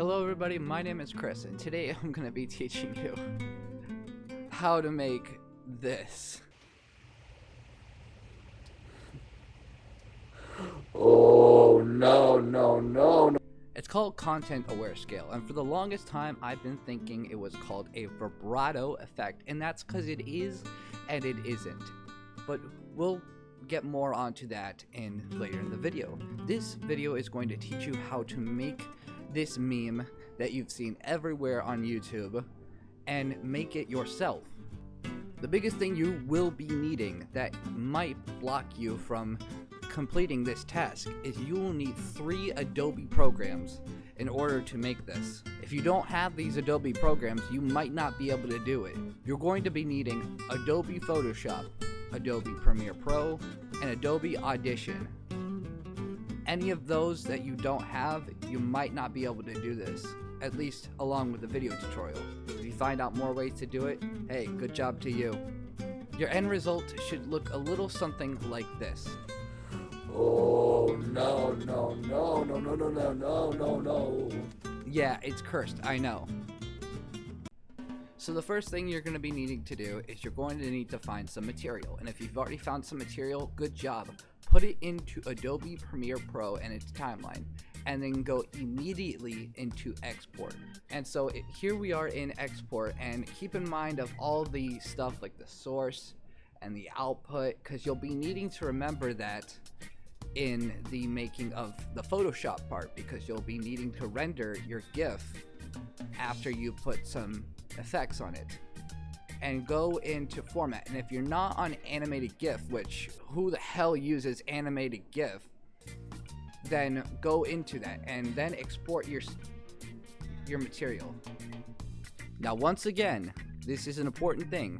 Hello everybody, my name is Chris, and today I'm going to be teaching you how to make this. Oh, no. It's called content aware scale, and for the longest time I've been thinking it was called a vibrato effect, and that's because it is and it isn't. But we'll get more onto that later in the video. This video is going to teach you how to make this meme that you've seen everywhere on YouTube and make it yourself. The biggest thing you will be needing that might block you from completing this task is you will need 3 Adobe programs in order to make this. If you don't have these Adobe programs, you might not be able to do it. You're going to be needing Adobe Photoshop, Adobe Premiere Pro, and Adobe Audition. Any of those that you don't have, you might not be able to do this, at least along with the video tutorial. If you find out more ways to do it, hey, good job to you. Your end result should look a little something like this. Oh, no. Yeah, it's cursed, I know. So the first thing you're going to be needing to do is you're going to need to find some material. And if you've already found some material, good job. Put it into Adobe Premiere Pro and its timeline, and then go immediately into export. And so here we are in export, and keep in mind of all the stuff like the source and the output, because you'll be needing to remember that in the making of the Photoshop part, because you'll be needing to render your GIF after you put some effects on it. And go into format, and if you're not on animated GIF, which who the hell uses animated GIF, then go into that and then export your material. Now once again, this is an important thing.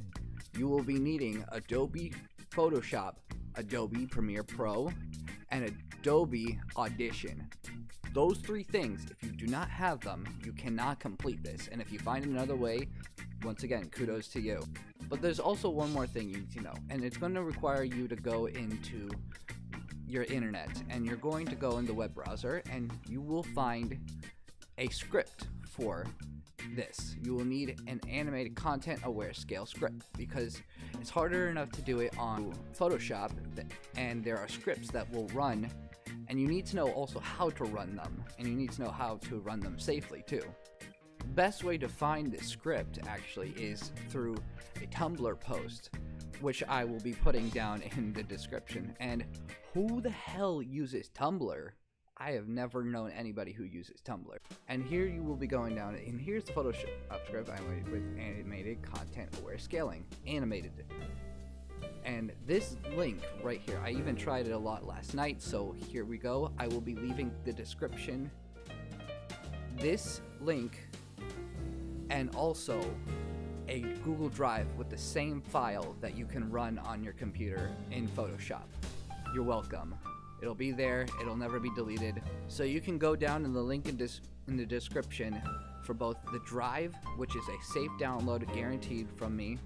You will be needing Adobe Photoshop, Adobe Premiere Pro, and Adobe Audition. Those 3 things, if you do not have them, you cannot complete this. And if you find another way, once again, kudos to you. But there's also one more thing you need to know, and it's going to require you to go into your internet, and you're going to go in the web browser, and you will find a script for this. You will need an animated content aware scale script, because it's harder enough to do it on Photoshop, and there are scripts that will run, and you need to know also how to run them, and you need to know how to run them safely too. The best way to find this script actually is through a Tumblr post, which I will be putting down in the description. And who the hell uses Tumblr? I have never known anybody who uses Tumblr. And here you will be going down, and here's the Photoshop script I made with animated content aware scaling. Animated. And this link right here, I even tried it a lot last night, so here we go. I will be leaving the description this link, and also a Google Drive with the same file that you can run on your computer in Photoshop. You're welcome. It'll be there, it'll never be deleted. So you can go down in the link in the description for both the Drive, which is a safe download guaranteed from me,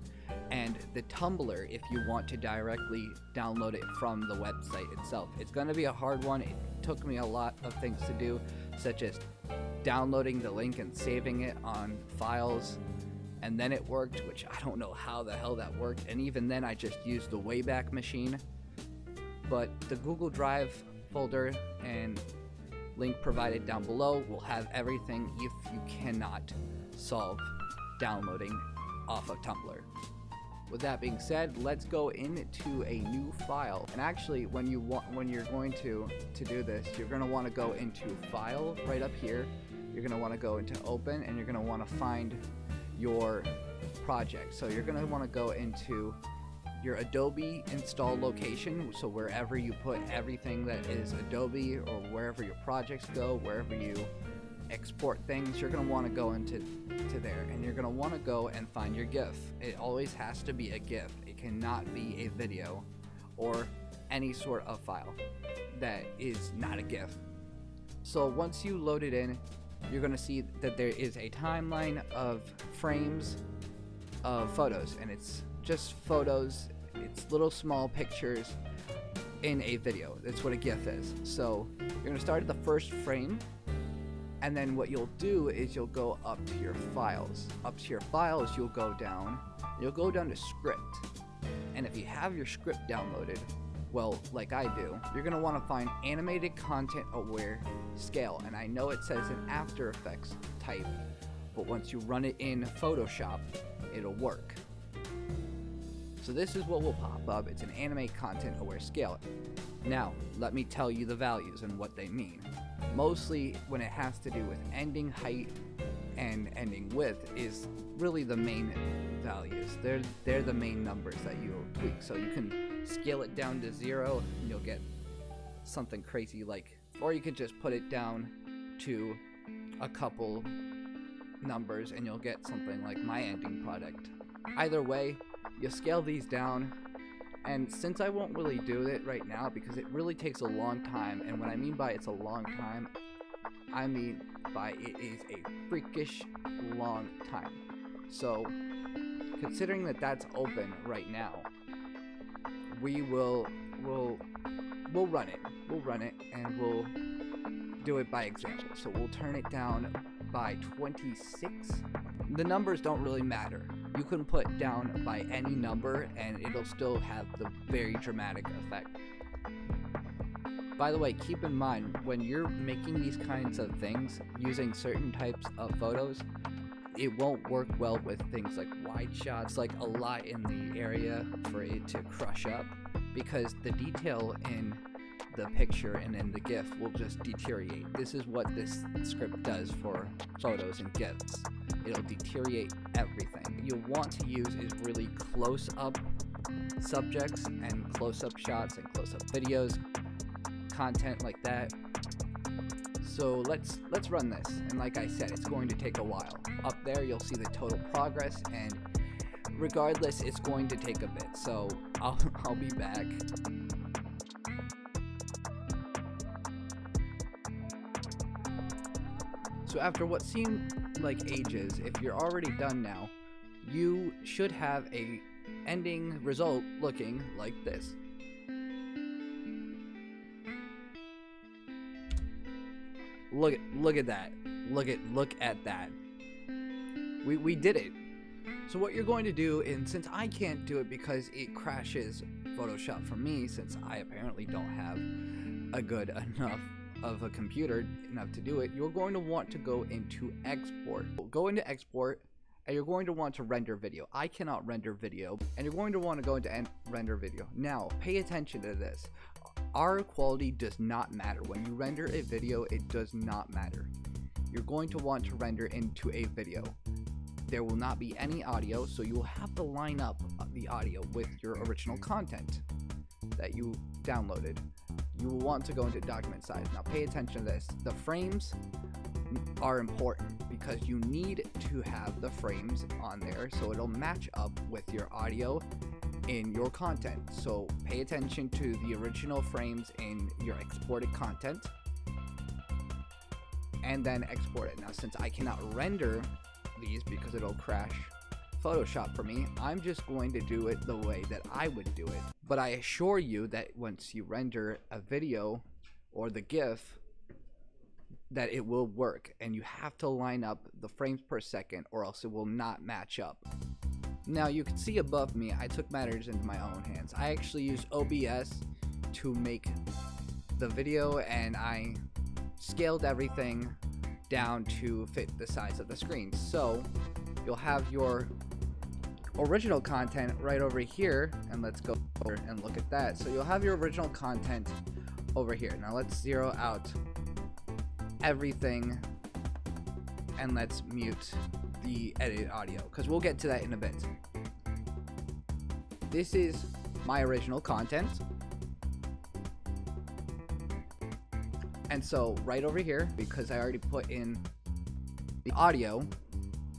and the Tumblr if you want to directly download it from the website itself. It's going to be a hard one. It took me a lot of things to do, such as downloading the link and saving it on files, and then it worked, which I don't know how the hell that worked, and even then I just used the Wayback Machine. But the Google Drive folder and link provided down below will have everything if you cannot solve downloading off of Tumblr. With that being said, let's go into a new file. And actually, when you're going to do this, you're going to want to go into File right up here. You're going to want to go into Open, and you're going to want to find your project. So you're going to want to go into your Adobe install location, so wherever you put everything that is Adobe, or wherever your projects go, wherever you export things, you're going to want to go into there, and you're going to want to go and find your GIF. It always has to be a GIF. It cannot be a video or any sort of file that is not a GIF. So once you load it in, you're going to see that there is a timeline of frames of photos, and it's just photos. It's little small pictures in a video. That's what a GIF is. So you're going to start at the first frame, And then what you'll do is you'll go up to your files. Up to your files, you'll go down to script. And if you have your script downloaded, well, like I do, you're gonna wanna find animated content aware scale. And I know it says an After Effects type, but once you run it in Photoshop, it'll work. So this is what will pop up. It's an animate content aware scale. Now, let me tell you the values and what they mean. Mostly when it has to do with ending height and ending width is really the main values. They're the main numbers that you'll tweak. So you can scale it down to 0 and you'll get something crazy like, or you could just put it down to a couple numbers and you'll get something like my ending product. Either way, you scale these down, and since I won't really do it right now because it really takes a long time, and what I mean by it's a long time, I mean by it is a freakish long time. So considering that that's open right now, we'll run it and we'll do it by example. So we'll turn it down by 26. The numbers don't really matter. You can put down by any number and it'll still have the very dramatic effect. By the way, keep in mind when you're making these kinds of things using certain types of photos, it won't work well with things like wide shots, like a lot in the area for it to crush up, because the detail in the picture and in the GIF will just deteriorate. This is what this script does for photos and GIFs. It'll deteriorate everything. You'll want to use is really close-up subjects and close-up shots and close-up videos, content like that. So let's run this, and like I said, it's going to take a while. Up there you'll see the total progress, and regardless it's going to take a bit, so I'll be back. So after what seemed like ages, if you're already done now, you should have a ending result looking like this. Look at that. Look at that. We did it. So what you're going to do, and since I can't do it because it crashes Photoshop for me, since I apparently don't have a good enough of a computer enough to do it, you're going to want to go into export. Go into export and you're going to want to render video. I cannot render video, and you're going to want to go into render video. Now pay attention to this. Our quality does not matter. When you render a video, it does not matter. You're going to want to render into a video. There will not be any audio, so you will have to line up the audio with your original content that you downloaded. You will want to go into document size. Now pay attention to this. The frames are important because you need to have the frames on there so it'll match up with your audio in your content. So pay attention to the original frames in your exported content and then export it. Now since I cannot render these because it'll crash Photoshop for me, I'm just going to do it the way that I would do it. But I assure you that once you render a video or the GIF, that it will work, and you have to line up the frames per second or else it will not match up. Now you can see above me, I took matters into my own hands. I actually used OBS to make the video, and I scaled everything down to fit the size of the screen. So you'll have your original content right over here, and let's go over and look at that. So you'll have your original content over here. Now let's zero out everything and let's mute the edited audio because we'll get to that in a bit. This is my original content, and so right over here, because I already put in the audio,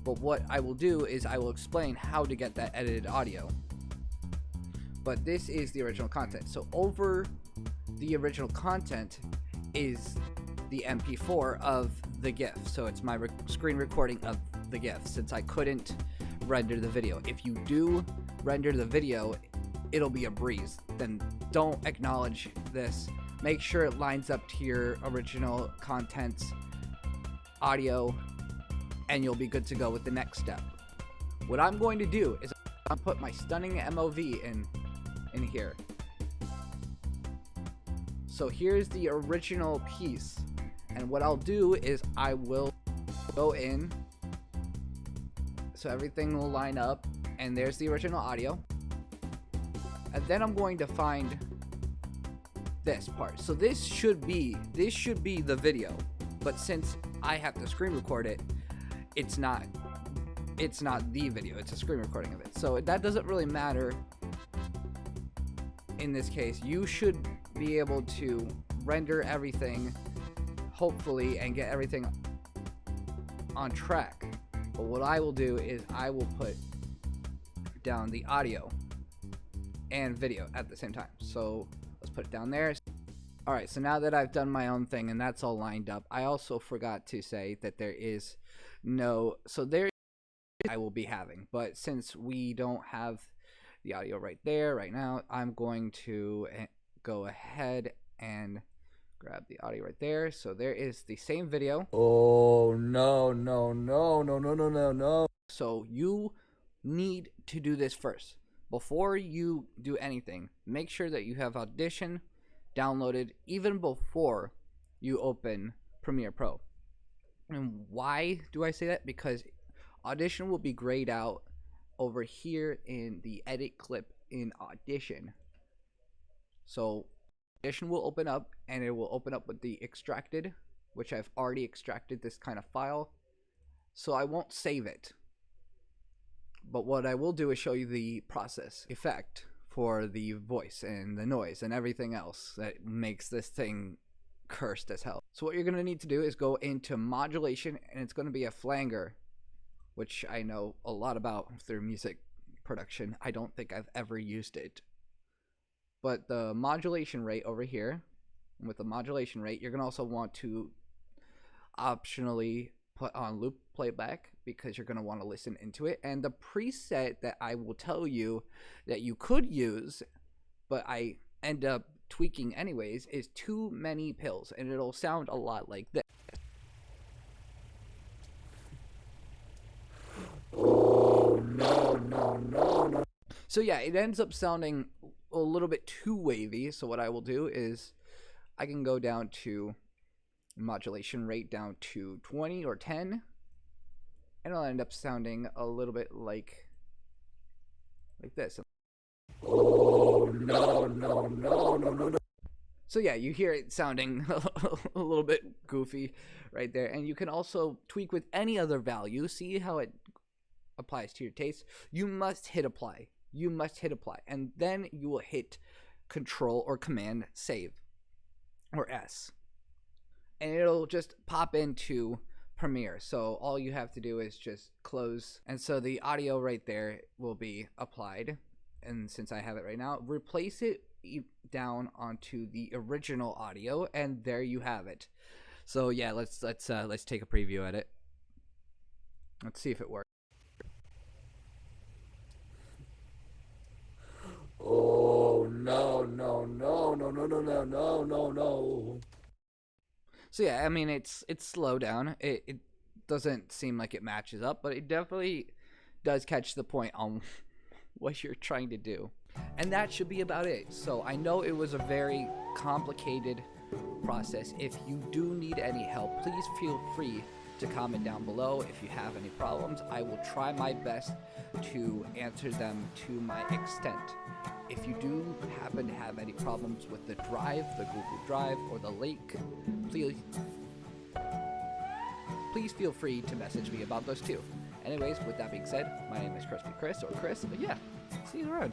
but what I will do is I will explain how to get that edited audio. But this is the original content. So over the original content is the MP4 of the GIF. So it's my screen recording of the GIF, since I couldn't render the video. If you do render the video, it'll be a breeze. Then don't acknowledge this. Make sure it lines up to your original content's audio, and you'll be good to go with the next step. What I'm going to do is I'll put my stunning MOV in here. So here's the original piece, and what I'll do is I will go in so everything will line up, and there's the original audio, and then I'm going to find this part. So this should be the video, but since I have to screen record it, it's not the video, it's a screen recording of it. So that doesn't really matter in this case. You should be able to render everything, hopefully, and get everything on track. But what I will do is I will put down the audio and video at the same time. So let's put it down there. Alright, so now that I've done my own thing and that's all lined up, I also forgot to say that there is no, so there I will be having, but since we don't have the audio right there right now, I'm going to go ahead and grab the audio right there. So there is the same video. Oh no. So you need to do this first. Before you do anything, make sure that you have Audition downloaded even before you open Premiere Pro. And why do I say that? Because Audition will be grayed out over here in the edit clip in Audition. So Audition will open up, and it will open up with the extracted, which I've already extracted this kind of file. So I won't save it. But what I will do is show you the process effect for the voice and the noise and everything else that makes this thing cursed as hell. So what you're going to need to do is go into modulation, and it's going to be a flanger, which I know a lot about through music production. I don't think I've ever used it. But the modulation rate over here, and with the modulation rate, you're going to also want to optionally put on loop playback because you're going to want to listen into it. And the preset that I will tell you that you could use, but I end up tweaking anyways, is Too Many Pills, and it'll sound a lot like this. Oh no. So yeah, it ends up sounding a little bit too wavy. So what I will do is I can go down to modulation rate down to 20 or 10, and it'll end up sounding a little bit like this. Oh no. So yeah, you hear it sounding a little bit goofy right there. And you can also tweak with any other value. See how it applies to your taste. You must hit apply. You must hit apply. And then you will hit Control or Command Save or S. And it'll just pop into Premiere. So all you have to do is just close. And so the audio right there will be applied. And since I have it right now, replace it down onto the original audio, and there you have it. So yeah, let's take a preview at it. Let's see if it works. Oh no. So yeah, I mean it's slow down. It doesn't seem like it matches up, but it definitely does catch the point on what you're trying to do. And that should be about it. So I know it was a very complicated process. If you do need any help, please feel free to comment down below. If you have any problems, I will try my best to answer them to my extent. If you do happen to have any problems with the drive, the Google Drive, or the link, please feel free to message me about those too. Anyways, with that being said, my name is CrispyChris, or Chris, but yeah, see you around.